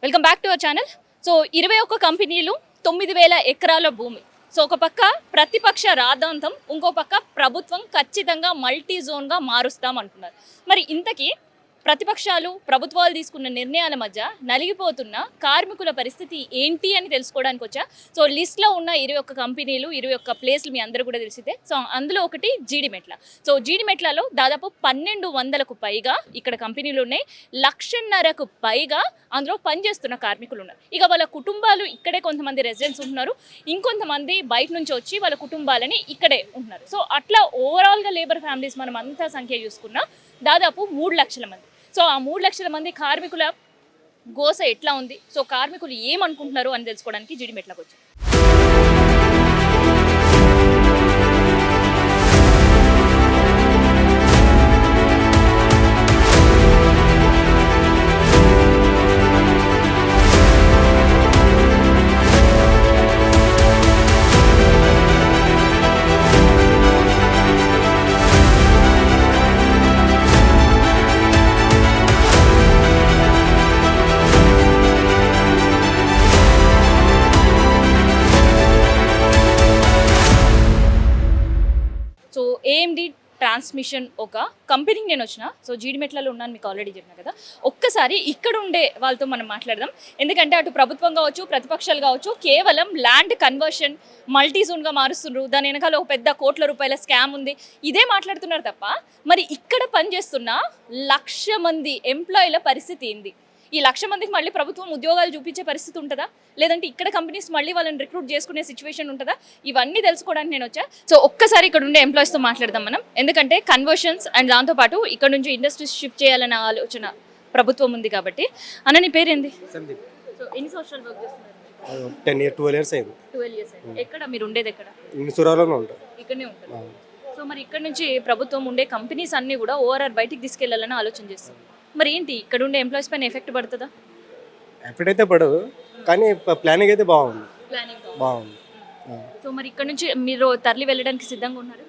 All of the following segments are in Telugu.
Welcome back to our channel. So 21 కంపెనీలు 9,000 ఎకరాల భూమి. సో ఒక పక్క ప్రతిపక్ష రాద్ధాంతం, ఇంకో పక్క ప్రభుత్వం ఖచ్చితంగా మల్టీ జోన్గా మారుస్తాం అంటున్నారు. మరి ఇంతకీ ప్రతిపక్షాలు ప్రభుత్వాలు తీసుకున్న నిర్ణయాల మధ్య నలిగిపోతున్న కార్మికుల పరిస్థితి ఏంటి అని తెలుసుకోవడానికి వచ్చా. సో లిస్ట్లో ఉన్న 21 కంపెనీలు, 21 ప్లేస్లు మీ అందరూ కూడా తెలిసితే. సో అందులో ఒకటి జీడిమెట్ల. సో జీడిమెట్లలో దాదాపు 1,200కు పైగా ఇక్కడ కంపెనీలు ఉన్నాయి. 1,50,000కు పైగా అందులో పనిచేస్తున్న కార్మికులు ఉన్నారు. ఇక వాళ్ళ కుటుంబాలు ఇక్కడే, కొంతమంది రెసిడెంట్స్ ఉంటున్నారు, ఇంకొంతమంది బయట నుంచి వచ్చి వాళ్ళ కుటుంబాలని ఇక్కడే ఉంటున్నారు. సో అట్లా ఓవరాల్గా లేబర్ ఫ్యామిలీస్ మనం అంతా సంఖ్య చూసుకున్నా దాదాపు 3 లక్షల మంది. సో ఆ 3 లక్షల మంది కార్మికుల గోస ఎట్లా ఉంది, సో కార్మికులు ఏమనుకుంటున్నారు అని తెలుసుకోవడానికి జీడిమెట్లకు వచ్చారు. సో ఏఎండి ట్రాన్స్మిషన్ ఒక కంపెనీకి నేను వచ్చిన. సో జీడిమెట్లలో ఉన్నాను, మీకు ఆల్రెడీ చెప్పిన కదా. ఒక్కసారి ఇక్కడ ఉండే వాళ్ళతో మనం మాట్లాడదాం. ఎందుకంటే అటు ప్రభుత్వం కావచ్చు, ప్రతిపక్షాలు కావచ్చు, కేవలం ల్యాండ్ కన్వర్షన్ మల్టీ జోన్గా మారుస్తున్నారు, దాని వెనకాల ఒక పెద్ద కోట్ల రూపాయల స్కామ్ ఉంది, ఇదే మాట్లాడుతున్నారు తప్ప మరి ఇక్కడ పనిచేస్తున్న 1,00,000 మంది ఎంప్లాయీల పరిస్థితి ఏంది? ఈ 1,00,000 మందికి మళ్ళీ ప్రభుత్వం ఉద్యోగాలు చూపించే పరిస్థితి ఉంటుందా, లేదంటే ఇక్కడ కంపెనీస్ మళ్ళీ వాళ్ళని రిక్రూట్ చేసుకునే సిచ్యువేషన్ ఉంటుందా? ఇవన్నీ తెలుసుకోవడానికి నేను వచ్చా. సో ఒక్కసారి ఇక్కడ ఉండే ఎంప్లాయీస్తో మాట్లాడదాం మనం. ఎందుకంటే కన్వర్షన్స్ అండ్ దాంతోపాటు ఇక్కడ నుంచి ఇండస్ట్రీస్ షిఫ్ట్ చేయాలన్న ఆలోచన ప్రభుత్వం ఉంది కాబట్టి. అన్న, నీ పేరేంది? సందీప్. సో ఎన్ని సంవత్సరాలు వర్క్ చేస్తున్నారు? 12 ఇయర్స్ అయింది. 12 years. ఎక్కడ మీరు ఉండేది? ఎక్కడ? సురాలోనే ఉంటాం. ఇక్కడనే ఉంటారు. సో మరి ఇక్కడ నుంచి ప్రభుత్వం ఉండే కంపెనీస్ అన్నీ కూడా ఓఆర్ఆర్ బయటికి తీసుకెళ్లాలని ఆలోచన చేస్తారు. మరి ఏంటి ఇక్కడ ఉండే ఎంప్లాయీస్ పైన ఎఫెక్ట్ పడుతుందా? ఎఫెక్ట్ అయితే పడదు, కానీ ప్లానింగ్ అయితే బాగుంది. ప్లానింగ్ బాగుంది. సో మరి ఇక్కడ నుంచి మీరు తరలి వెళ్ళడానికి సిద్ధంగా ఉన్నారు?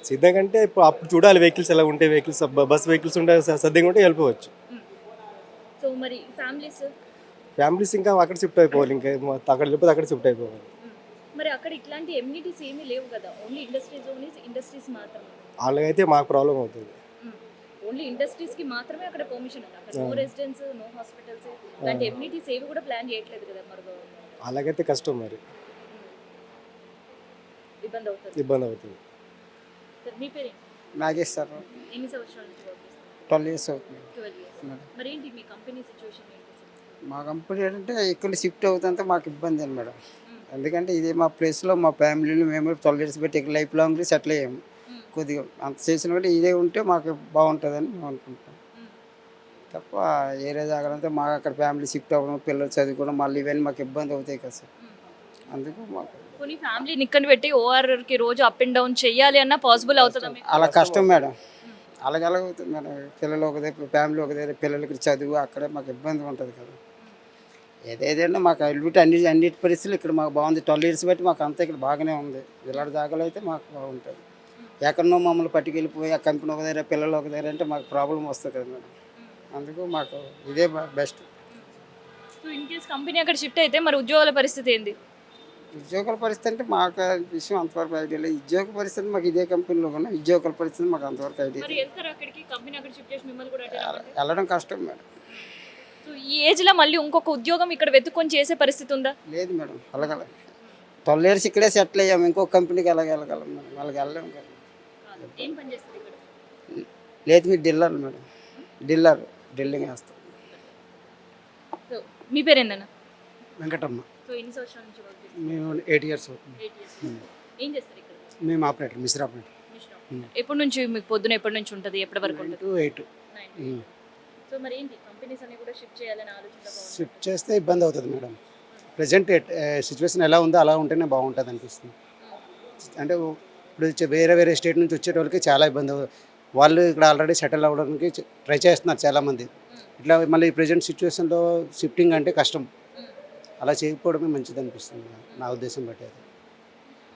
సిద్ధంగా అంటే ఇప్పుడు అప్పుడు చూడాలి వెహికల్స్ ఎలా ఉంటాయి. వెహికల్స్ బస్ వెహికల్స్ ఉంటే సర్దిగా ఉంటే వెళ్ళిపోవచ్చు. సో మరి ఫ్యామిలీస్ ఇంకా అక్కడ షిఫ్ట్ అయిపోవాలి, ఇంకా అక్కడ వెళ్ళిపోతే అక్కడ షిఫ్ట్ అయిపోవాలి. మరి అక్కడ ఇట్లాంటి ఎమ్యూనిటీస్ ఏమీ లేవు కదా, ఓన్లీ ఇండస్ట్రీస్ మాత్రమే. వాళ్ళకైతే మాకు ప్రాబ్లం అవుతుంది. ఓన్లీ ఇండస్ట్రీస్ కి మాత్రమే అక్కడ పర్మిషన్ ఉంది. అక్కడ నో రెసిడెన్స్, నో హాస్పిటల్స్, ఇలాంటి ఎమ్యూనిటీస్ ఏవి కూడా ప్లాన్ చేయట్లేదు కదా. మరి అలాగైతే కష్టం, మరి ఇబ్బంది అవుతుంది. మీ పేరు నాగేష్ సార్. ఎన్ని సంవత్సరాల నుంచి వర్క్ చేస్తారు? 12 ఇయర్స్ అవుతుంది. 12 years. మరి ఏంటి మీ కంపెనీ సిచ్యువేషన్ ఏంటి? మా కంపెనీ ఏంటంటే ఇక్కడ షిఫ్ట్ అవుతుంటే మాకు ఇబ్బంది అండి మేడం. ఎందుకంటే ఇది మా ప్లేస్లో మా ఫ్యామిలీలో మేము 12 ఇయర్స్ పెట్టి ఇక్కడ లైఫ్ లాంగ్ సెటిల్ అయ్యాము. కొద్దిగా అంత చేసిన బట్టి ఇదే ఉంటే మాకు బాగుంటుందని మేము అనుకుంటాం తప్ప ఏరే జాగ్రత్త మాకు అక్కడ ఫ్యామిలీ షిఫ్ట్ అవ్వడం, పిల్లలు చదువుకోవడం, మళ్ళీ ఇవన్నీ మాకు ఇబ్బంది అవుతాయి కదా సార్. అందుకు మాకు కొన్ని ఫ్యామిలీని ఇక్కడ పెట్టి ఓఆర్ఆర్కి రోజు అప్ అండ్ డౌన్ చేయాలి అన్న పాసిబుల్ అవుతుందా? అలా కష్టం మేడం. అలాగే అవుతుంది మేడం. పిల్లలు ఒక దగ్గర, ఫ్యామిలీ ఒక దగ్గర, పిల్లలకి చదువు అక్కడే మాకు ఇబ్బంది ఉంటుంది కదా. ఏదైనా మాకు అన్నిటి పరిస్థితులు ఇక్కడ మాకు బాగుంది. 12 ఇయర్స్ బట్టి మాకు అంతా ఇక్కడ బాగానే ఉంది. ఇలాంటి జాగాలో అయితే మాకు బాగుంటుంది. ఎక్కడనో మమ్మల్ని పట్టుకెళ్ళిపోయి ఆ కంపెనీ ఒక దగ్గర, పిల్లలు ఒక దగ్గర అంటే మాకు ప్రాబ్లం వస్తుంది కదా మేడం. అందుకు మాకు ఇదే best. So in case company అక్కడ షిఫ్ట్ అయితే మరి ఉద్యోగాల పరిస్థితి ఏంది? ఉద్యోగాల పరిస్థితి అంటే మాకు విషయం అంతవరకు ఐడియా లేదు. ఉద్యోగ పరిస్థితి మాకు ఇదే కంపెనీలో ఉన్న ఉద్యోగాల పరిస్థితి మాకు అంతవరకు ఐడియా వెళ్ళడం కష్టం మేడం. సో ఈ ఏజ్లో మళ్ళీ ఇంకొక ఉద్యోగం ఇక్కడ వెతుక్కొని చేసే పరిస్థితి ఉందా? లేదు మేడం. అలాగల 12 ఇయర్స్ ఇక్కడే సెటిల్ అయ్యాము. ఇంకొక కంపెనీకి వెళ్ళగలం మేడం. వాళ్ళకి వెళ్ళలేము కదా. లేదు మీరు డిల్లర్ మేడం. డ్రిల్లింగ్ వేస్తాం. సో మీ పేరు ఏందన్నా? వెంకటమ్మ. సో ఎన్ని సంవత్సరాల నుంచి వర్క్ చేస్తారు? మేము 8 ఇయర్స్ అవుతుంది. 8 years. ఏం చేస్తారు ఇక్కడ? మేము ఆపరేటర్, మిశ్ర ఆపరేటర్. ఎప్పటి నుంచి మీకు పొద్దున ఎప్పటి నుంచి ఉంటుంది, ఎప్పటి వరకు ఉంటుంది? 8 to 8. సో మరి ఏంటి కంపెనీస్ అన్ని కూడా షిఫ్ట్ చేయాలని ఆలోచన? షిఫ్ట్ చేస్తే ఇబ్బంది అవుతుంది మేడం. ప్రజెంట్ సిచ్యువేషన్ ఎలా ఉందో అలా ఉంటేనే బాగుంటుంది అనిపిస్తుంది. అంటే ఇప్పుడు వేరే స్టేట్ నుంచి వచ్చేటోళ్ళకి చాలా ఇబ్బంది. వాళ్ళు ఇక్కడ ఆల్రెడీ సెటిల్ అవ్వడానికి ట్రై చేస్తున్నారు చాలామంది. ఇట్లా మళ్ళీ ప్రజెంట్ సిచ్యువేషన్లో షిఫ్టింగ్ అంటే కష్టం. అలా చేయకపోవడమే మంచిది అనిపిస్తుంది నా ఉద్దేశం బట్టి. అది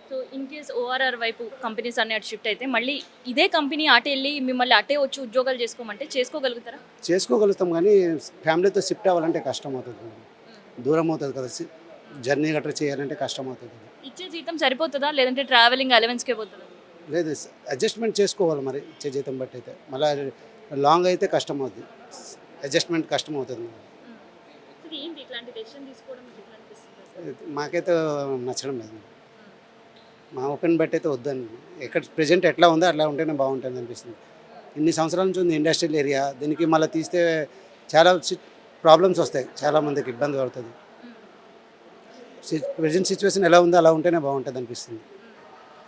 సో ఇన్ కేస్ ఓఆర్ఆర్ వైపు కంపెనీస్ అన్ని అటు షిఫ్ట్ అయితే మళ్ళీ ఇదే కంపెనీ అటు వెళ్ళి మిమ్మల్ని అటే వచ్చి ఉద్యోగాలు చేసుకోమంటే చేసుకోగలుగుతారా? చేసుకోగలుగుతాం, కానీ ఫ్యామిలీతో షిఫ్ట్ అవ్వాలంటే కష్టం అవుతుంది. దూరం అవుతుంది కదా, జర్నీ గట్రా చేయాలంటే కష్టం అవుతుంది కదా. ఇచ్చే జీతం సరిపోతుందా లేదంటే ట్రావెలింగ్ అలవెన్స్కే పోతుందా? లేదు, అడ్జస్ట్మెంట్ చేసుకోవాలి మరి ఇచ్చే జీతం బట్టి అయితే. మళ్ళీ లాంగ్ అయితే కష్టం అవుతుంది, అడ్జస్ట్మెంట్ కష్టం అవుతుంది మేడం. సో ఏంటి ఇట్లాంటి డెసిషన్ తీసుకోవడం మీకు ఎట్లా అనిపిస్తుంది అసలు? మాకైతే నచ్చడం లేదు మేడం. మా ఒపీనియన్ బట్టి అయితే వద్దని, ఎక్కడ ప్రజెంట్ ఎట్లా ఉందో అట్లా ఉంటేనే బాగుంటుంది అనిపిస్తుంది. ఇన్ని సంవత్సరాల నుంచి ఉంది ఇండస్ట్రియల్ ఏరియా, దీనికి మళ్ళీ తీస్తే చాలా ప్రాబ్లమ్స్ వస్తాయి, చాలామందికి ఇబ్బంది పడుతుంది. ప్రజెంట్ సిచ్యువేషన్ ఎలా ఉందో అలా ఉంటేనే బాగుంటుంది అనిపిస్తుంది.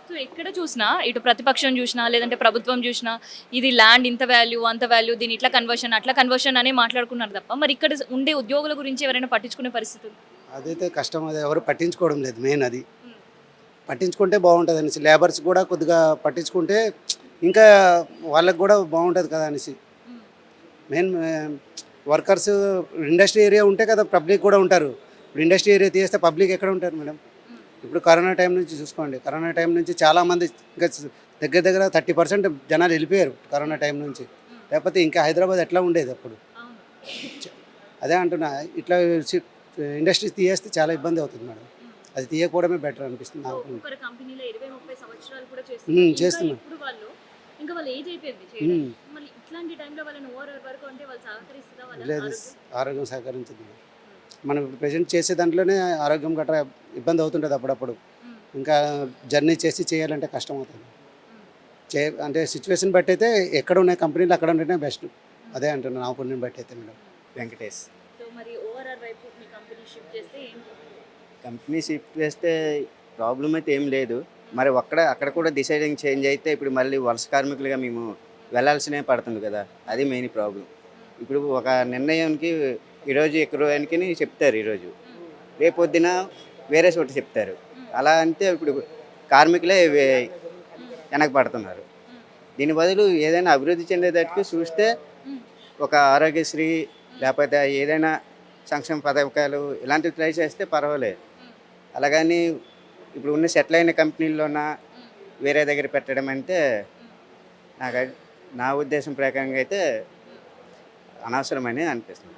సో ఎక్కడ చూసినా ఇటు ప్రతిపక్షం చూసినా లేదంటే ప్రభుత్వం చూసినా ఇది ల్యాండ్ ఇంత వాల్యూ అంత వాల్యూ, దీని ఇట్లా కన్వర్షన్ అట్లా కన్వర్షన్ అని మాట్లాడుకున్నారు తప్ప మరి ఇక్కడ ఉండే ఉద్యోగుల గురించి ఎవరైనా పట్టించుకునే పరిస్థితి ఉందా? అదైతే కష్టం, అది ఎవరు పట్టించుకోవడం లేదు. మెయిన్ అది పట్టించుకుంటే బాగుంటుంది అనేసి, లేబర్స్ కూడా కొద్దిగా పట్టించుకుంటే ఇంకా వాళ్ళకి కూడా బాగుంటుంది కదా అనేసి. మెయిన్ వర్కర్స్ ఇండస్ట్రీ ఏరియా ఉంటే కదా పబ్లిక్ కూడా ఉంటారు. ఇప్పుడు ఇండస్ట్రీ ఏరియా తీస్తే పబ్లిక్ ఎక్కడ ఉంటారు మేడం? ఇప్పుడు కరోనా టైం నుంచి చూసుకోండి, కరోనా టైం నుంచి చాలామంది ఇంకా దగ్గర దగ్గర 30% జనాలు వెళ్ళిపోయారు కరోనా టైం నుంచి. లేకపోతే ఇంకా హైదరాబాద్ ఎట్లా ఉండేది అప్పుడు? అదే అంటున్నా, ఇట్లా ఇండస్ట్రీస్ తీయేస్తే చాలా ఇబ్బంది అవుతుంది మేడం. అది తీయకపోవడమే బెటర్ అనిపిస్తుంది నాకు. ఒక్కొక్కరు కంపెనీలో 20-30 సంవత్సరాలు కూడా చేస్తున్నారు. చేస్తున్నారు. ఇప్పుడు ఇంకా వాళ్ళు ఏజ్ అయిపోయింది చేయడానికి. మళ్ళీ ఇట్లాంటి టైంలో వాళ్ళని ఓవర్ వరకు అంటే వాళ్ళు సహకరిస్తుందా వాళ్ళ లేదు, ఆరోగ్యం? ఆరోగ్యం సహకరించదు. మనం ప్రజెంట్ చేసే దాంట్లోనే ఆరోగ్యం గట్రా ఇబ్బంది అవుతుంటుంది అప్పుడప్పుడు. ఇంకా జర్నీ చేసి చేయాలంటే కష్టం అవుతుంది. అంటే సిచ్యువేషన్ బట్టి అయితే ఎక్కడ ఉన్నాయి కంపెనీలు అక్కడ ఉంటేనే బెస్ట్. అదే అంటున్నాను నా ఒపీనియన్ బట్టి అయితే మేడం. వెంకటేష్. సో మరి ఓఆర్ఆర్ వైపు మీ కంపెనీ షిఫ్ట్ చేస్తే కంపెనీ షిఫ్ట్ చేస్తే ప్రాబ్లం అయితే ఏం లేదు. మరి అక్కడ కూడా డిసైడింగ్ చేంజ్ అయితే ఇప్పుడు మళ్ళీ వలస కార్మికులుగా మేము వెళ్ళాల్సినే పడుతుంది కదా, అది మెయిన్ ప్రాబ్లం. ఇప్పుడు ఒక నిర్ణయానికి ఈరోజు ఎక్కడానికి చెప్తారు, ఈరోజు రేపొద్దున వేరే చోట చెప్తారు. అలా అంటే ఇప్పుడు కార్మికులే వెనకబడుతున్నారు. దీని బదులు ఏదైనా అభివృద్ధి చెందేటట్టు చూస్తే ఒక ఆరోగ్యశ్రీ లేకపోతే ఏదైనా సంక్షేమ పథకాలు ఇలాంటివి ట్రై చేస్తే పర్వాలేదు. అలాగని ఇప్పుడు ఉన్న సెటిల్ అయిన కంపెనీల్లోన వేరే దగ్గర పెట్టడం అంటే నా ఉద్దేశం ప్రకారంగా అయితే అనవసరమని అనిపిస్తుంది.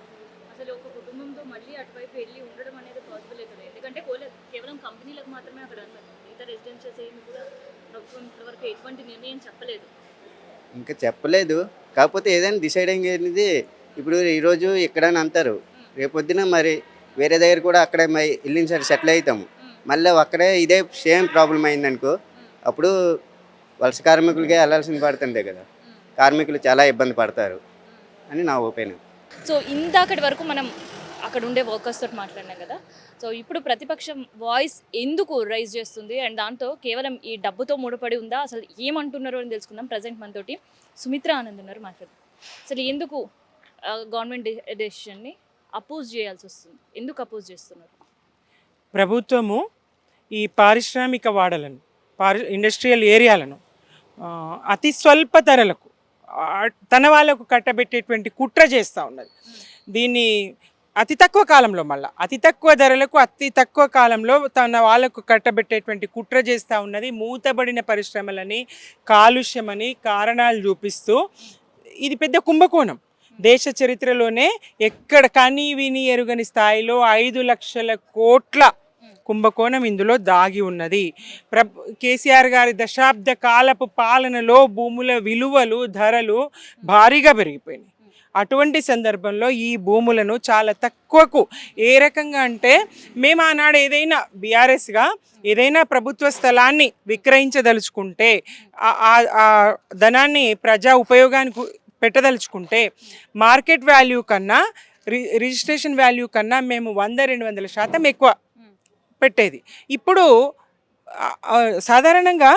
అసలు ఒక కుటుంబంతో మళ్ళీ అటువైపు వెళ్ళి ఉండడం అనేది పాసిబుల్ అవుతుంది. ఎందుకంటే కేవలం కంపెనీలకు మాత్రమే అక్కడ అన్నారు, మిగతా రెసిడెన్షియల్స్ ఏమి కూడా ప్రభుత్వం ఇప్పటివరకు ఎటువంటి నిర్ణయం చెప్పలేదు. ఇంకా చెప్పలేదు, కాకపోతే ఏదైనా డిసైడింగ్ అనేది ఇప్పుడు ఈరోజు ఎక్కడని అంటారు, రేపొద్దున మరి వేరే దగ్గర కూడా అక్కడే వెళ్ళిన సరే సెటిల్ అవుతాము. మళ్ళీ అక్కడే ఇదే సేమ్ ప్రాబ్లం అయిందనుకో, అప్పుడు వలస కార్మికులకే వెళ్ళాల్సింది పడుతుండే కదా, కార్మికులు చాలా ఇబ్బంది పడతారు అని నా ఒపీనియన్. సో ఇందాకటి వరకు మనం అక్కడ ఉండే వర్కర్స్ తోటి మాట్లాడినాం కదా. సో ఇప్పుడు ప్రతిపక్షం వాయిస్ ఎందుకు రైజ్ చేస్తుంది అండ్ దాంతో కేవలం ఈ డబ్బుతో ముడిపడి ఉందా, అసలు ఏమంటున్నారు అని తెలుసుకుందాం. ప్రజెంట్ మనతోటి సుమిత్ర ఆనంద్ ఉన్నారు, మాట్లాడదాం. అసలు ఎందుకు గవర్నమెంట్ డెసిషన్ని అపోజ్ చేయాల్సి వస్తుంది, ఎందుకు అపోజ్ చేస్తున్నారు? ప్రభుత్వము ఈ పారిశ్రామిక వాడలను ఇండస్ట్రియల్ ఏరియాలను అతి స్వల్ప ధరలకు తన వాళ్ళకు కట్టబెట్టేటువంటి కుట్ర చేస్తూ ఉన్నది. దీన్ని అతి తక్కువ కాలంలో అతి తక్కువ ధరలకు అతి తక్కువ కాలంలో తన వాళ్ళకు కట్టబెట్టేటువంటి కుట్ర చేస్తూ ఉన్నది. మూతబడిన పరిశ్రమలని, కాలుష్యమని కారణాలు చూపిస్తూ ఇది పెద్ద కుంభకోణం. దేశ చరిత్రలోనే ఎక్కడ కని విని ఎరుగని స్థాయిలో 5 లక్షల కోట్ల కుంభకోణం ఇందులో దాగి ఉన్నది. కేసీఆర్ గారి దశాబ్ద కాలపు పాలనలో భూముల విలువలు, ధరలు భారీగా పెరిగిపోయినాయి. అటువంటి సందర్భంలో ఈ భూములను చాలా తక్కువకు, ఏ రకంగా అంటే మేము ఆనాడు ఏదైనా బీఆర్ఎస్గా ఏదైనా ప్రభుత్వ స్థలాన్ని విక్రయించదలుచుకుంటే ఆ ధనాన్ని ప్రజా ఉపయోగానికి పెట్టదలుచుకుంటే మార్కెట్ వాల్యూ కన్నా రిజిస్ట్రేషన్ వాల్యూ కన్నా మేము 100-200% ఎక్కువ పెట్టేది. ఇప్పుడు సాధారణంగా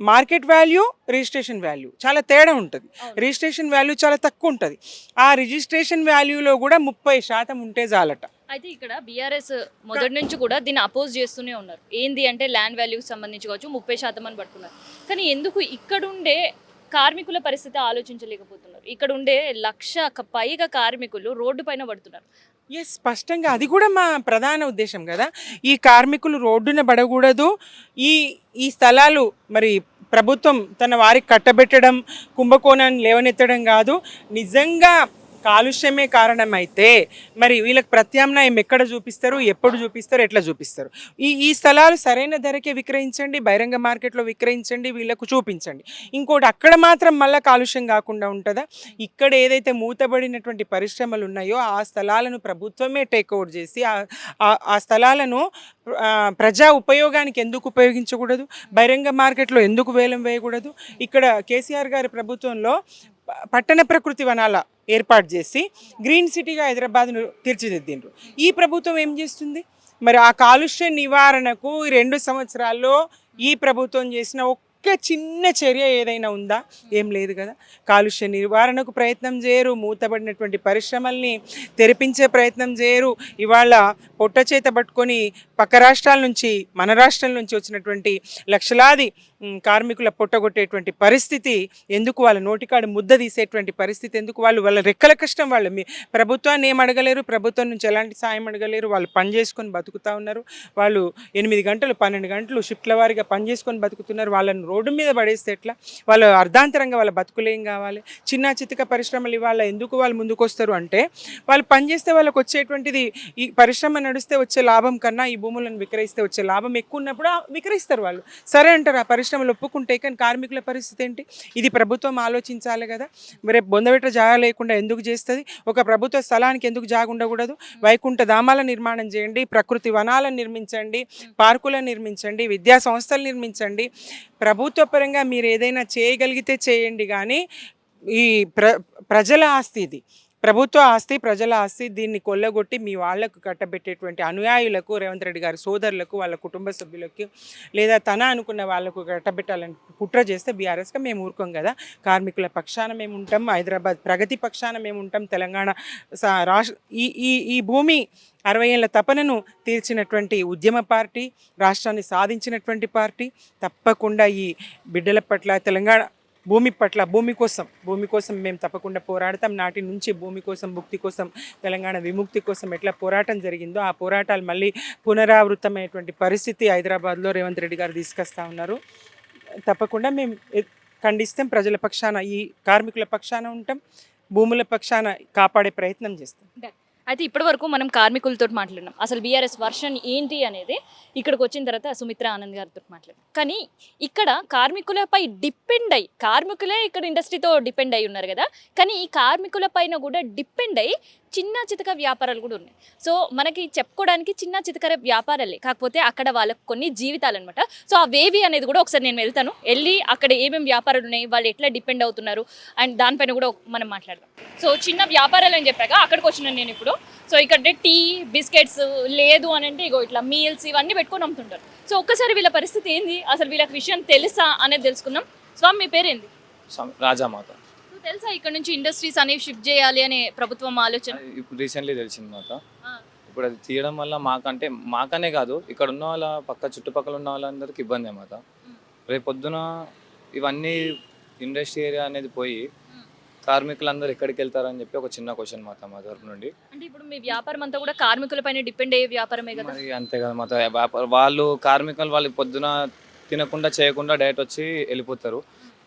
మార్కెట్ వాల్యూ, రిజిస్ట్రేషన్ వాల్యూ చాలా తేడా ఉంటుంది. రిజిస్ట్రేషన్ వాల్యూ చాలా తక్కువ ఉంటుంది. ఆ రిజిస్ట్రేషన్ వాల్యూలో కూడా 30% ఉంటే చాలట. అయితే ఇక్కడ బీఆర్ఎస్ మొదటి నుంచి కూడా దీన్ని అపోజ్ చేస్తూనే ఉన్నారు. ఏంది అంటే ల్యాండ్ వాల్యూకి సంబంధించి కావచ్చు 30% అని పట్టుకున్నారు. కానీ ఎందుకు ఇక్కడుండే కార్మికుల పరిస్థితి ఆలోచించలేకపోతున్నారు? ఇక్కడ ఉండే 1,00,000 పైగా కార్మికులు రోడ్డు పైన పడుతున్నారు. స్పష్టంగా అది కూడా మా ప్రధాన ఉద్దేశం కదా. ఈ కార్మికులు రోడ్డున పడకూడదు. ఈ స్థలాలు మరి ప్రభుత్వం తన వారికి కట్టబెట్టడం, కుంభకోణాన్ని లేవనెత్తడం కాదు. నిజంగా కాలుష్యమే కారణమైతే మరి వీళ్ళకి ప్రత్యామ్నాయం ఎక్కడ చూపిస్తారు, ఎప్పుడు చూపిస్తారు, ఎట్లా చూపిస్తారు? ఈ స్థలాలు సరైన ధరకే విక్రయించండి, బహిరంగ మార్కెట్లో విక్రయించండి, వీళ్ళకు చూపించండి. ఇంకోటి అక్కడ మాత్రం మళ్ళీ కాలుష్యం కాకుండా ఉంటుందా? ఇక్కడ ఏదైతే మూతబడినటువంటి పరిశ్రమలు ఉన్నాయో ఆ స్థలాలను ప్రభుత్వమే టేక్ ఓవర్ చేసి ఆ స్థలాలను ప్రజా ఉపయోగానికి ఎందుకు ఉపయోగించకూడదు? బహిరంగ మార్కెట్లో ఎందుకు వేలం వేయకూడదు? ఇక్కడ కేసీఆర్ గారి ప్రభుత్వంలో పట్టణ ప్రకృతి వనాల ఏర్పాటు చేసి గ్రీన్ సిటీగా హైదరాబాద్ను తీర్చిదిద్దిండ్రు. ఈ ప్రభుత్వం ఏం చేస్తుంది? మరి ఆ కాలుష్య నివారణకు ఈ 2 సంవత్సరాల్లో ఈ ప్రభుత్వం చేసిన ఒక్క చిన్న చర్య ఏదైనా ఉందా? ఏం లేదు కదా. కాలుష్య నివారణకు ప్రయత్నం చేయరు, మూతబడినటువంటి పరిశ్రమల్ని తెరిపించే ప్రయత్నం చేయరు. ఇవాళ పొట్ట చేత పట్టుకొని పక్క రాష్ట్రాల నుంచి మన రాష్ట్రం నుంచి వచ్చినటువంటి లక్షలాది కార్మికుల పొట్టగొట్టేటువంటి పరిస్థితి ఎందుకు? వాళ్ళ నోటికాడు ముద్ద తీసేటువంటి పరిస్థితి ఎందుకు? వాళ్ళ రెక్కల కష్టం. వాళ్ళు మీ ప్రభుత్వాన్ని ఏం అడగలేరు, ప్రభుత్వం నుంచి ఎలాంటి సాయం అడగలేరు. వాళ్ళు పని చేసుకొని బతుకుతూ ఉన్నారు. వాళ్ళు 8 గంటలు 12 గంటలు షిఫ్ట్ల వారీగా పని చేసుకొని బతుకుతున్నారు. వాళ్ళని రోడ్డు మీద పడేస్తే ఎట్లా? వాళ్ళు అర్ధాంతరంగా వాళ్ళ బతుకులేం కావాలి? చిన్న చితక పరిశ్రమలు ఇవాళ ఎందుకు వాళ్ళు ముందుకు వస్తారు అంటే, వాళ్ళు పనిచేస్తే వాళ్ళకి వచ్చేటువంటిది, ఈ పరిశ్రమ నడిస్తే వచ్చే లాభం కన్నా ఈ భూములను విక్రయిస్తే వచ్చే లాభం ఎక్కువ ఉన్నప్పుడు విక్రయిస్తారు వాళ్ళు. సరే అంటారు, ఆ పరిశ్రమలు ఒప్పుకుంటే. కానీ కార్మికుల పరిస్థితి ఏంటి? ఇది ప్రభుత్వం ఆలోచించాలి కదా. రేపు బొందబెట్ట జాగా లేకుండా ఎందుకు చేస్తుంది? ఒక ప్రభుత్వ స్థలానికి ఎందుకు జాగా ఉండకూడదు? వైకుంఠ ధామాల నిర్మాణం చేయండి, ప్రకృతి వనాలను నిర్మించండి, పార్కులను నిర్మించండి, విద్యా సంస్థలు నిర్మించండి. ప్రభుత్వ పరంగా మీరు ఏదైనా చేయగలిగితే చేయండి. కానీ ఈ ప్రజల ఆస్తి, ఇది ప్రభుత్వ ఆస్తి, ప్రజల ఆస్తి. దీన్ని కొల్లగొట్టి మీ వాళ్లకు కట్టబెట్టేటువంటి అనుయాయులకు, రేవంత్ రెడ్డి గారి సోదరులకు, వాళ్ళ కుటుంబ సభ్యులకు, లేదా తన అనుకున్న వాళ్ళకు కట్టబెట్టాలని కుట్ర చేస్తే బీఆర్ఎస్గా మేము ఊరుకోం కదా. కార్మికుల పక్షాన మేము ఉంటాం, హైదరాబాద్ ప్రగతి పక్షాన మేము ఉంటాం. తెలంగాణ ఈ భూమి 60 ఏళ్ల తపనను తీర్చినటువంటి ఉద్యమ పార్టీ, రాష్ట్రాన్ని సాధించినటువంటి పార్టీ. తప్పకుండా ఈ బిడ్డల పట్ల, తెలంగాణ భూమి పట్ల, భూమి కోసం మేము తప్పకుండా పోరాడతాం. నాటి నుంచి భూమి కోసం, భుక్తి కోసం, తెలంగాణ విముక్తి కోసం ఎట్లా పోరాటం జరిగిందో ఆ పోరాటాలు మళ్ళీ పునరావృతమైనటువంటి పరిస్థితి హైదరాబాద్లో రేవంత్ రెడ్డి గారు తీసుకొస్తా ఉన్నారు. తప్పకుండా మేము ఖండిస్తాం. ప్రజల పక్షాన, ఈ కార్మికుల పక్షాన ఉంటాం, భూముల పక్షాన కాపాడే ప్రయత్నం చేస్తాం. అయితే ఇప్పటి వరకు మనం కార్మికులతో మాట్లాడినాం. అసలు బీఆర్ఎస్ వర్షన్ ఏంటి అనేది ఇక్కడికి వచ్చిన తర్వాత సుమిత్ర ఆనంద్ గారితో మాట్లాడాం. కానీ ఇక్కడ కార్మికులపై డిపెండ్ అయ్యి, కార్మికులే ఇక్కడ ఇండస్ట్రీతో డిపెండ్ అయి ఉన్నారు కదా. కానీ ఈ కార్మికుల పైన కూడా డిపెండ్ అయ్యి చిన్న చితక వ్యాపారాలు కూడా ఉన్నాయి. సో మనకి చెప్పుకోవడానికి చిన్న చితక వ్యాపారాలే, కాకపోతే అక్కడ వాళ్ళకు కొన్ని జీవితాలు అనమాట. సో ఆ వేవి అనేది కూడా ఒకసారి నేను వెళ్ళి అక్కడ ఏమేమి వ్యాపారాలు ఉన్నాయి, వాళ్ళు ఎట్లా డిపెండ్ అవుతున్నారు అండ్ దానిపైన కూడా మనం మాట్లాడదాం. సో చిన్న వ్యాపారాలు అని చెప్పాక అక్కడికి వచ్చినాను నేను ఇప్పుడు. సో ఇక్కడ టీ, బిస్కెట్స్ లేదు అని అంటే ఇగో ఇట్లా మీల్స్ ఇవన్నీ పెట్టుకొని అమ్ముతుంటారు. సో ఒక్కసారి వీళ్ళ పరిస్థితి ఏంది, అసలు వీళ్ళకి విషయం తెలుసా అనేది తెలుసుకుందాం. స్వామి, మీ పేరేంది? రాజామాత. తెలుసా ఇక్కడ నుంచి ఇండస్ట్రీస్ అనేవి షిఫ్ట్ చేయాలి అనే ప్రభుత్వం ఆలోచన? ఇప్పుడు రీసెంట్లీ తెలిసింది మాకు. ఇప్పుడు అది తీయడం వల్ల మాకనే కాదు, ఇక్కడ ఉన్న వాళ్ళ చుట్టుపక్కల ఉన్న వాళ్ళందరికీ ఇబ్బంది అన్నమాట. రేపు పొద్దున ఇవన్నీ ఇండస్ట్రీ ఏరియా అనేది పోయి కార్మికులందరూ ఎక్కడికి వెళ్తారని చెప్పి ఒక చిన్న క్వశ్చన్ మా తరపు నుండి. అంటే ఇప్పుడు మీ వ్యాపారం అంతా కూడా కార్మికులపైన డిపెండ్ అయ్యే వ్యాపారమే కదా. అంతే కదా వ్యాపారం. వాళ్ళు పొద్దున తినకుండా చేయకుండా డైరెక్ట్ వచ్చి వెళ్ళిపోతారు.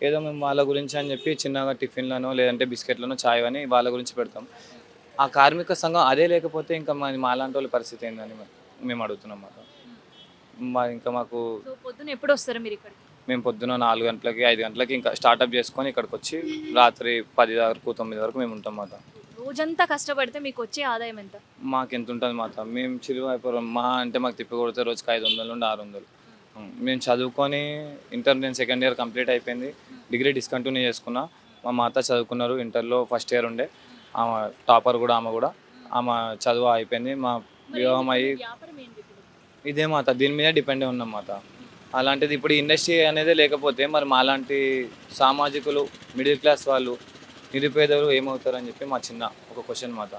ఏదో మేము వాళ్ళ గురించి అని చెప్పి చిన్నగా టిఫిన్లను లేదంటే బిస్కెట్లను, చాయ్ అని వాళ్ళ గురించి పెడతాం. ఆ కార్మిక సంఘం అదే లేకపోతే ఇంకా మాలాంటి వాళ్ళ పరిస్థితి ఏందని మేము అడుగుతున్నాం మాట. ఇంకా మాకు పొద్దున ఎప్పుడు వస్తారు మీరు ఇక్కడ? మేము పొద్దున 4 గంటలకి 5 గంటలకి ఇంకా స్టార్ట్అప్ చేసుకొని ఇక్కడికి వచ్చి రాత్రి 10 వరకు 9 వరకు మేము ఉంటాం మాట. రోజంతా కష్టపడితే మీకు వచ్చే ఆదాయం ఎంత? మాకు ఎంత ఉంటుంది మాట? మేము చిలువ అయిపోయాం. మాకు తిప్పి కొడితే రోజుకి 500 నుండి 600. మేము చదువుకొని నేను సెకండ్ ఇయర్ కంప్లీట్ అయిపోయింది, డిగ్రీ డిస్కంటిన్యూ చేసుకున్నా. మా మాత చదువుకున్నారు, ఇంటర్లో ఫస్ట్ ఇయర్ ఉండే, ఆమె టాపర్ కూడా. ఆమె చదువు అయిపోయింది. మా వివాహం అయ్యి ఇదే మాట, దీని మీద డిపెండ్ ఉన్నాం మాట. అలాంటిది ఇప్పుడు ఇండస్ట్రీ అనేది లేకపోతే మరి మాలాంటి సామాజికులు, మిడిల్ క్లాస్ వాళ్ళు, నిరుపేదలు ఏమవుతారని చెప్పి మా చిన్న ఒక క్వశ్చన్ మాట.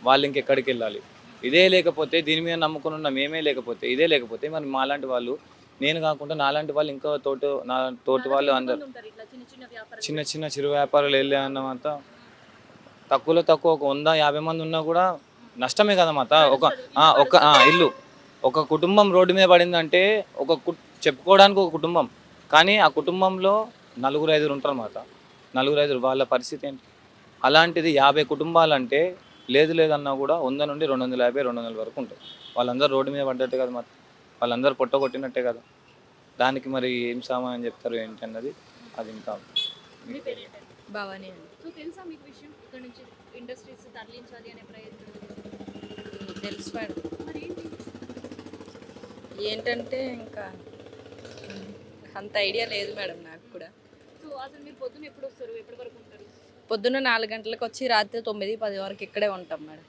వాళ్ళు ఇంకెక్కడికి వెళ్ళాలి? ఇదే లేకపోతే, దీని మీద నమ్ముకుని ఉన్న మేమే లేకపోతే, ఇదే లేకపోతే మరి మాలాంటి వాళ్ళు, నేను కాకుండా నాలాంటి వాళ్ళు ఇంకా తోటి వాళ్ళు అందరు చిన్న చిన్న చిరు వ్యాపారాలు వెళ్ళే అన్నమాట. తక్కువ ఒక 100-50 మంది ఉన్నా కూడా నష్టమే కదన్నమాట. ఒక ఇల్లు, ఒక కుటుంబం రోడ్డు మీద పడిందంటే చెప్పుకోవడానికి ఒక కుటుంబం, కానీ ఆ కుటుంబంలో 4-5 ఉంటారు అన్నమాట. 4-5 వాళ్ళ పరిస్థితి ఏంటి? అలాంటిది 50 కుటుంబాలంటే లేదు లేదన్నా కూడా 100 నుండి 250, 200 వరకు ఉంటాయి. వాళ్ళందరూ రోడ్డు మీద పడ్డట్టే కదా మరి, వాళ్ళందరూ పొట్ట కొట్టినట్టే కదా. దానికి మరి ఏం సామాన్ చెప్తారు ఏంటి అన్నది అది ఇంకా మీ పేరేంటండి? భవానీ అండి. సో తెలుసా మీకు విషయం ఇక్కడ నుంచి ఇండస్ట్రీస్ తరలించాలి అనే ప్రయత్నం? తెలుసు మేడం. మరి ఏంటి? ఏంటంటే ఇంకా అంత ఐడియా లేదు మేడం నాకు కూడా. సో అసలు మీరు పొద్దున ఎప్పుడు వస్తారు, ఎప్పటి వరకు ఉంటారు? పొద్దున్న 4 గంటలకు వచ్చి రాత్రి 9, 10 వరకు ఇక్కడే ఉంటాం మేడం.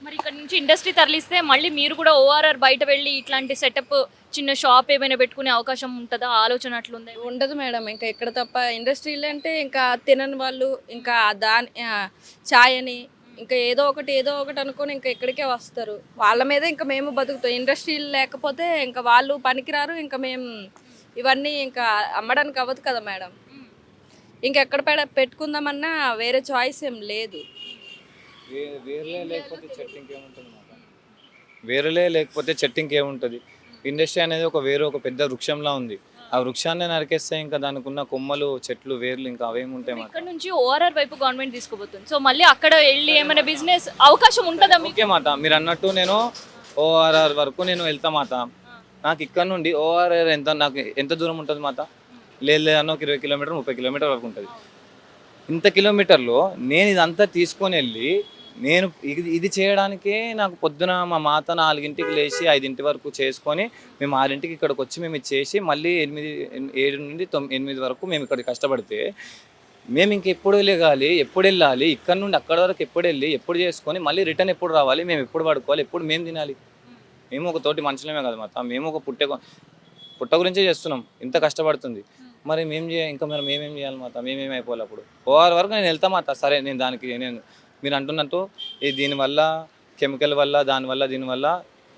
మరి ఇక్కడ నుంచి ఇండస్ట్రీ తరలిస్తే మళ్ళీ మీరు కూడా ఓఆర్ఆర్ బయట వెళ్ళి ఇట్లాంటి సెటప్ చిన్న షాప్ ఏమైనా పెట్టుకునే అవకాశం ఉంటుందా? ఆలోచన అట్లుందా? ఉండదు మేడం. ఇంకా ఇక్కడ తప్ప ఇండస్ట్రీలు అంటే ఇంకా తినని వాళ్ళు ఇంకా ఛాయ్ అని ఇంకా ఏదో ఒకటి అనుకొని ఇంకా ఇక్కడికే వస్తారు. వాళ్ళ మీద ఇంకా మేము బతుకుతాం. ఇండస్ట్రీలు లేకపోతే ఇంకా వాళ్ళు పనికిరారు. ఇంకా మేము ఇవన్నీ ఇంకా అమ్మడానికి అవ్వదు కదా మేడం. ఇంకెక్కడ పెట్టుకుందామన్నా వేరే చాయిస్ ఏం లేదు. వేరేలే లేకపోతే చెట్టు ఇంకేముంటుంది. ఇండస్ట్రీ అనేది ఒక పెద్ద వృక్షంలా ఉంది. ఆ వృక్షాన్ని నరికేస్తే ఇంకా దానికి ఉన్న కొమ్మలు, చెట్లు, వేర్లు ఇంకా అవేమి ఉంటాయి మాట. ఇక్కడ నుంచి ఓఆర్ఆర్ వైపు గవర్నమెంట్ తీసుకోబోతుంది. సో మళ్ళీ అక్కడ వెళ్ళి ఏమైనా బిజినెస్ అవకాశం ఉంటుందా మీకు? ఓకే మాట, మీరు అన్నట్టు నేను ఓఆర్ఆర్ వరకు నేను వెళ్తా మాట. నాకు ఇక్కడ నుండి ఓఆర్ఆర్ ఎంత దూరం ఉంటుంది మాట? లేదన్నా ఒక 20 కిలోమీటర్, 30 కిలోమీటర్ వరకు ఉంటుంది. ఇంత కిలోమీటర్లో నేను ఇదంతా తీసుకొని వెళ్ళి నేను ఇది చేయడానికే నాకు పొద్దున మా మాత 4ంటికి లేచి 5 వరకు చేసుకొని మేము 6ంటికి ఇక్కడికి వచ్చి మేము ఇది చేసి మళ్ళీ 7 నుండి 8 వరకు మేము ఇక్కడ కష్టపడితే మేము ఇంకెప్పుడు లేగాలి, ఎప్పుడు వెళ్ళాలి, ఇక్కడ నుండి అక్కడ వరకు ఎప్పుడు వెళ్ళి ఎప్పుడు చేసుకొని మళ్ళీ రిటర్న్ ఎప్పుడు రావాలి, మేము ఎప్పుడు పడుకోవాలి, ఎప్పుడు మేము తినాలి? మేము ఒక తోటి మనుషులమే కదా మాత, మేము ఒక పుట్ట గురించే చేస్తున్నాం, ఇంత కష్టపడుతుంది. మరి మేమేం చేయాలి మాత? మేమేం అయిపోవాలి? అప్పుడు ఓఆర్ వరకు నేను వెళ్తా మాత. సరే, నేను దానికి మీరు అంటున్నట్టు దీనివల్ల కెమికల్ వల్ల దీనివల్ల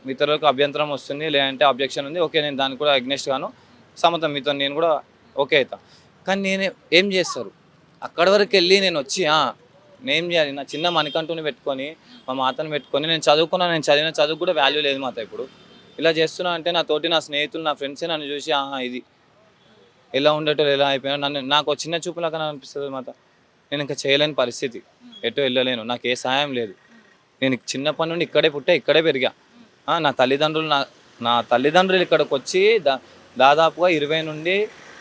ఇతరులకు అభ్యంతరం వస్తుంది, లేదంటే అబ్జెక్షన్ ఉంది, ఓకే నేను దానికి కూడా అగ్నెస్ట్ గాను, సమతం మీతో నేను కూడా ఓకే అవుతా. కానీ నేను ఏం చేస్తారు? అక్కడి వరకు వెళ్ళి నేను వచ్చి నేనేం చేయాలి? నా చిన్న మణికంటూని పెట్టుకొని మా మాతను పెట్టుకొని నేను చదివిన చదువు కూడా వాల్యూ లేదు మాత. ఇప్పుడు ఇలా చేస్తున్నా అంటే నా స్నేహితులు, నా ఫ్రెండ్సే నన్ను చూసి ఇది ఎలా ఉండేటో ఎలా అయిపోయినా నాకు చిన్న చూపులాగా అనిపిస్తుంది మాత. నేను ఇంకా చేయలేని పరిస్థితి, ఎటు వెళ్ళలేను, నాకు ఏ సాయం లేదు. నేను చిన్నప్పటి నుండి ఇక్కడే పుట్టా, ఇక్కడే పెరిగా. నా తల్లిదండ్రులు ఇక్కడికి వచ్చి దాదాపుగా 20 నుండి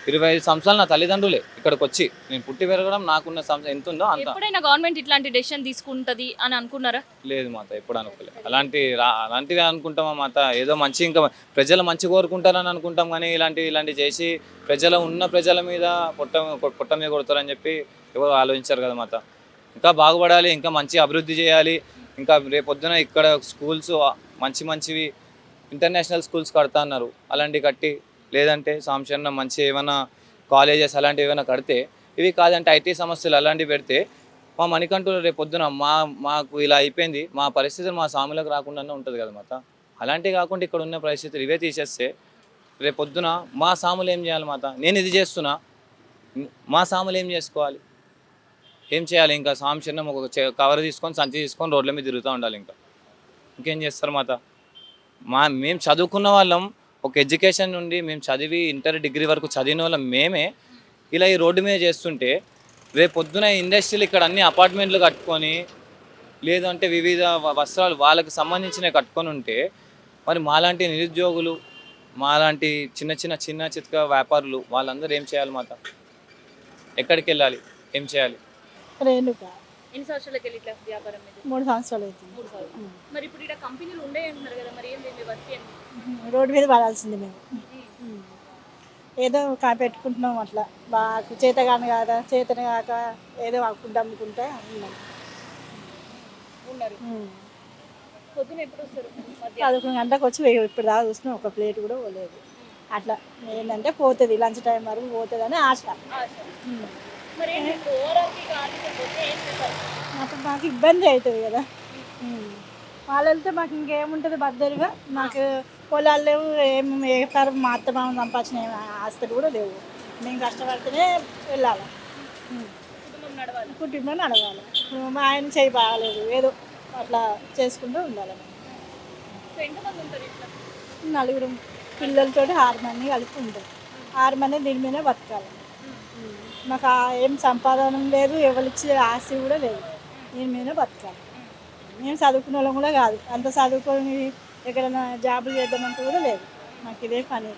25 సంవత్సరాలు నా తల్లిదండ్రులే ఇక్కడికి వచ్చి నేను పుట్టి పెరగడం నాకున్న సంవత్సరం ఎంత ఉందో అంత. ఎప్పుడైనా గవర్నమెంట్ ఇట్లాంటి డెసిషన్ తీసుకుంటది అని అనుకున్నారా? లేదు మాత, ఎప్పుడు అనుకోలేదు. అలాంటివి అనుకుంటామా మాత? ఏదో మంచి ఇంకా ప్రజలు మంచి కోరుకుంటారని అనుకుంటాం, కానీ ఇలాంటివి చేసి ప్రజల మీద పొట్ట మీద కొడతారని చెప్పి ఎవరు ఆలోచించారు కదా మాత. ఇంకా బాగుపడాలి, ఇంకా మంచి అభివృద్ధి చేయాలి. ఇంకా రేపొద్దున ఇక్కడ స్కూల్స్ మంచివి ఇంటర్నేషనల్ స్కూల్స్ కడతా అన్నారు, అలాంటివి కట్టి, లేదంటే సంక్షేమ మంచి ఏమైనా కాలేజెస్ అలాంటివి ఏమైనా కడితే, ఇవి కాదంటే ఐటీ సమస్యలు అలాంటివి పెడితే మా మణికంటూ రేపొద్దున మాకు ఇలా అయిపోయింది, మా పరిస్థితులు మా సాములకు రాకుండానే ఉంటుంది కదా మాత. అలాంటివి కాకుండా ఇక్కడ ఉన్న పరిస్థితులు ఇవే తీసేస్తే రేపొద్దున మా సాములు ఏం చేయాలి మాత? నేను ఇది చేస్తున్నా, మా సాములు ఏం చేసుకోవాలి? ఏం చేయాలి? ఇంకా సాంక్షేమం ఒక కవర్ తీసుకొని సంచి తీసుకొని రోడ్ల మీద తిరుగుతూ ఉండాలి. ఇంకేం చేస్తారు మాత? మేము చదువుకున్న వాళ్ళం, ఒక ఎడ్యుకేషన్ నుండి మేము చదివి ఇంటర్ డిగ్రీ వరకు చదివిన వాళ్ళం మేమే ఇలా ఈ రోడ్డు మీద చేస్తుంటే, రేపు పొద్దున ఇండస్ట్రీలు ఇక్కడ అన్ని అపార్ట్మెంట్లు కట్టుకొని, లేదంటే వివిధ వస్త్రాలు వాళ్ళకి సంబంధించినవి కట్టుకొని ఉంటే, మరి మాలాంటి నిరుద్యోగులు, మాలాంటి చిన్న చితక వ్యాపారులు వాళ్ళందరూ ఏం చేయాలి మాత? ఎక్కడికి వెళ్ళాలి? ఏం చేయాలి? రేణుక. ఎన్ని సంవత్సరాలకి వెళ్ళి ఇట్లా వ్యాపారం మీద? 3 సంవత్సరాలు అవుతుంది. 3 సంవత్సరాలు. మరి ఇప్పుడు ఇక్కడ కంపెనీలు ఉండే అంటున్నారు కదా, మరి ఏంటి మీ వర్క్ ఏంటి? రోడ్డు మీద పడాల్సింది మేము. ఏదో పెట్టుకుంటున్నాం అట్లా, మాకు చేతగాని కాక ఏదో అమ్ముకుంటా ఉన్నాం. ఉన్నారు. పొద్దున ఎప్పుడు వస్తారు? 11 గంటలకు వచ్చి ఇప్పుడు దాకా చూస్తున్నాం, ఒక ప్లేట్ కూడా పోలేదు. అట్లా ఏంటంటే పోతుంది, లంచ్ టైం వరకు పోతుంది అని ఆశ. మరి ఏంటి ఇప్పుడు ఓవరాల్కి కార్మికులు పోతే ఏం చేస్తారు? అప్పుడు మాకు ఇబ్బంది అవుతుంది కదా. వాళ్ళు వెళ్తే మాకు ఇంకేముంటుంది, బద్దలుగా మాకు పొలాలు లేవు, ఏ తరం మా అత్త మామ సంపాదించిన ఆస్తులు కూడా లేవు. మేము కష్టపడితేనే వెళ్ళాలి, కుటుంబం నడవాలి. ఇప్పుడు మా ఆయన చేయి బాగాలేదు, ఏదో అట్లా చేసుకుంటూ ఉండాలి. ఎంతమంది ఉంటారు ఇట్లా? 4 పిల్లలతో 6 మంది కలిపి ఉంటారు. 6 మంది దీని మీద బతకాలి. మాకు ఏం సంపాదన లేదు, ఎవరిచ్చే ఆస్తి కూడా లేదు. దీని మీద బతకాలి. మేము చదువుకున్న వాళ్ళం కూడా కాదు, అంత చదువుకొని ఎక్కడైనా జాబులు చేద్దామంటే కూడా లేదు. మాకు ఇదే పని.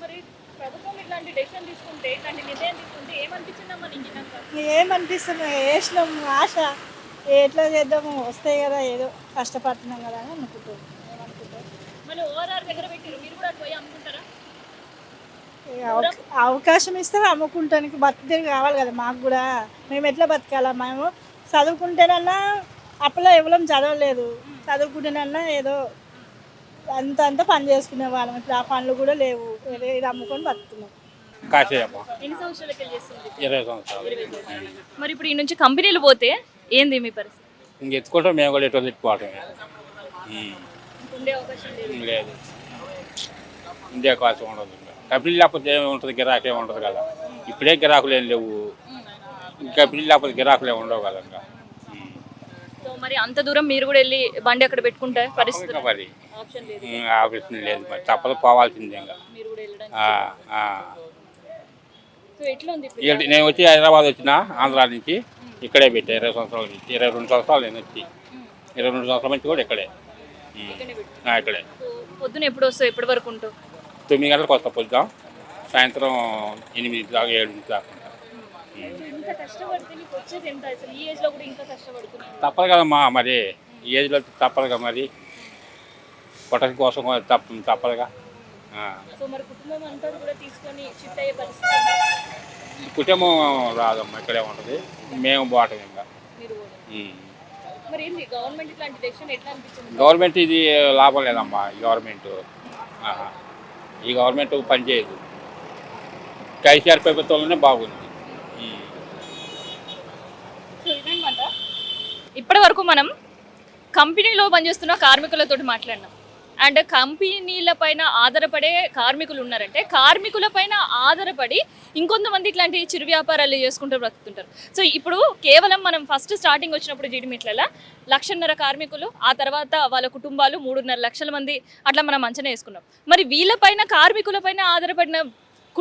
మరి ప్రభుత్వం ఇట్లాంటి డెసిషన్ తీసుకుంటే, ఇట్లాంటి నిర్ణయం తీసుకుంటే ఏమనిపించిందమ్మా నీకు విన్నాక? ఏమనిపిస్తుంది, వేసినాం ఆశ, ఎట్లా చేద్దాము, వస్తాయి కదా, ఏదో కష్టపడుతున్నాం కదా అని అనుకుంటాం. ఏమనుకుంటాం, మళ్ళీ ఓఆర్ఆర్ దగ్గర పెట్టారు, మీరు కూడా పోయి అమ్ముకుంటారా? అవకాశం ఇస్తే అమ్ముకుంటానికి బతికి కావాలి కదా మాకు కూడా. మేము ఎట్లా బతకాలా? మేము చదువుకుంటేనన్నా అప్పులో ఎవరం చదవలేదు, చదువుకుంటేనన్నా ఏదో అంత పని చేసుకునే వాళ్ళం. ఇప్పుడు ఆ పనులు కూడా లేవు, ఇది అమ్ముకొని బతుకుతున్నాం. ఎన్ని సంవత్సరాలకి వెళ్ళి చేస్తుంది? 20 సంవత్సరాలు. 20 సంవత్సరాలు. మరి ఇప్పుడు ఈ నుంచి కంపెనీలు పోతే ఏంది మీ పరిస్థితి? ఇంక ఎత్తుకుంటాం, మేము కూడా ఎటు ఎత్తుకోవటమే. ఉండే అవకాశం లేదు. లేదు, ఉండే అవకాశం ఉండదు. ఇంకా కంపెనీ లేకపోతే ఏమి ఉంటుంది, గిరాకీ ఏమి ఉండదు కదా. ఇప్పుడే గిరాకులు ఏం లేవు, ఇంకా కంపెనీ లేకపోతే గిరాకులు ఏమి ఉండవు కదా. ఇంకా సో మరి అంత దూరం మీరు కూడా వెళ్ళి బండి అక్కడ పెట్టుకుంటే పరిస్థితి ఇంకా మరి ఆప్షన్ లేదు. ఆఫీస్ లేదు, మరి తప్పదు, పోవాల్సిందే. ఇంకా మీరు కూడా వెళ్ళడానికి. సో ఎట్లా ఉంది ఇప్పుడు? నేను వచ్చి హైదరాబాద్ వచ్చిన ఆంధ్రా నుంచి, ఇక్కడే పెట్టా 20 సంవత్సరాల నుంచి. 22 సంవత్సరాలు నేను వచ్చి, 22 సంవత్సరాల నుంచి కూడా ఇక్కడే. ఇక్కడే సో పొద్దున ఎప్పుడు వస్తావు, ఎప్పటి వరకు ఉంటావు? 9 గంటలకు వస్తా పొద్దున, సాయంత్రం 8 దాకా 7 దాకా. సో ఇంత కష్టపడితే నీకు వచ్చేది ఎంత? అసలు ఈ ఏజ్ లో కూడా ఇంకా కష్టపడుతున్నాను. తప్పదు కదమ్మా, మరి ఈ ఏజ్లో తప్పదుగా, మరి పొట్టకి కోసం తప్పదుగా. సో మరి కుటుంబం అంతా కూడా తీసుకొని షిఫ్ట్ అయ్యే పరిస్థితి ఉందా? కుటుంబం రాదమ్మా, ఇక్కడే ఉంటుంది, మేము పోవటం ఇంకా. మీరు కూడా. మరి ఏంది గవర్నమెంట్ ఇట్లాంటి డెసిషన్ ఎట్లా అనిపించింది? గవర్నమెంట్ ఇది లాభం లేదమ్మా. ఈ గవర్నమెంట్ పనిచేయదు, కేసీఆర్ ప్రభుత్వంలోనే బాగుంది. సో ఇదన్నమాట. ఇప్పటి వరకు మనం కంపెనీలో పనిచేస్తున్న కార్మికులతో మాట్లాడినాం. అండ్ కంపెనీల పైన ఆధారపడే కార్మికులు ఉన్నారంటే, కార్మికుల పైన ఆధారపడి ఇంకొంతమంది ఇట్లాంటి చిరు వ్యాపారాలు చేసుకుంటూ బ్రతుకుతుంటారు. సో ఇప్పుడు కేవలం మనం ఫస్ట్ స్టార్టింగ్ వచ్చినప్పుడు జీడిమిట్లలో 1,50,000 కార్మికులు, ఆ తర్వాత వాళ్ళ కుటుంబాలు 3.5 లక్షల మంది అట్లా మనం అంచనా వేసుకున్నాం. మరి వీళ్ళపైన కార్మికుల పైన ఆధారపడిన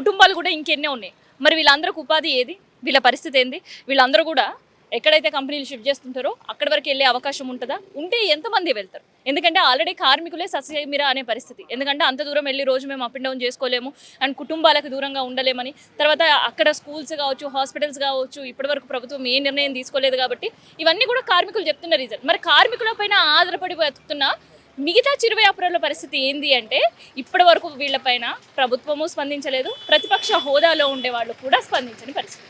కుటుంబాలు కూడా ఇంకెన్నో ఉన్నాయి. మరి వీళ్ళందరికీ ఉపాధి ఏది? వీళ్ళ పరిస్థితి ఏంది? వీళ్ళందరూ కూడా ఎక్కడైతే కంపెనీలు షిఫ్ట్ చేస్తుంటారో అక్కడి వరకు వెళ్ళే అవకాశం ఉంటుందా? ఉంటే ఎంతమంది వెళ్తారు? ఎందుకంటే ఆల్రెడీ కార్మికులే సస్యమిరా అనే పరిస్థితి. ఎందుకంటే అంత దూరం వెళ్ళి రోజు మేము అప్ అండ్ డౌన్ చేసుకోలేము, అండ్ కుటుంబాలకు దూరంగా ఉండలేమని. తర్వాత అక్కడ స్కూల్స్ కావచ్చు, హాస్పిటల్స్ కావచ్చు, ఇప్పటివరకు ప్రభుత్వం ఏ నిర్ణయం తీసుకోలేదు. కాబట్టి ఇవన్నీ కూడా కార్మికులు చెప్తున్న రీజన్. మరి కార్మికుల పైన ఆధారపడి బతుకుతున్న మిగతా చిరు వ్యాపారుల పరిస్థితి ఏంది అంటే, ఇప్పటి వరకు వీళ్ళపైన ప్రభుత్వము స్పందించలేదు, ప్రతిపక్ష హోదాలో ఉండే వాళ్ళు కూడా స్పందించని పరిస్థితి.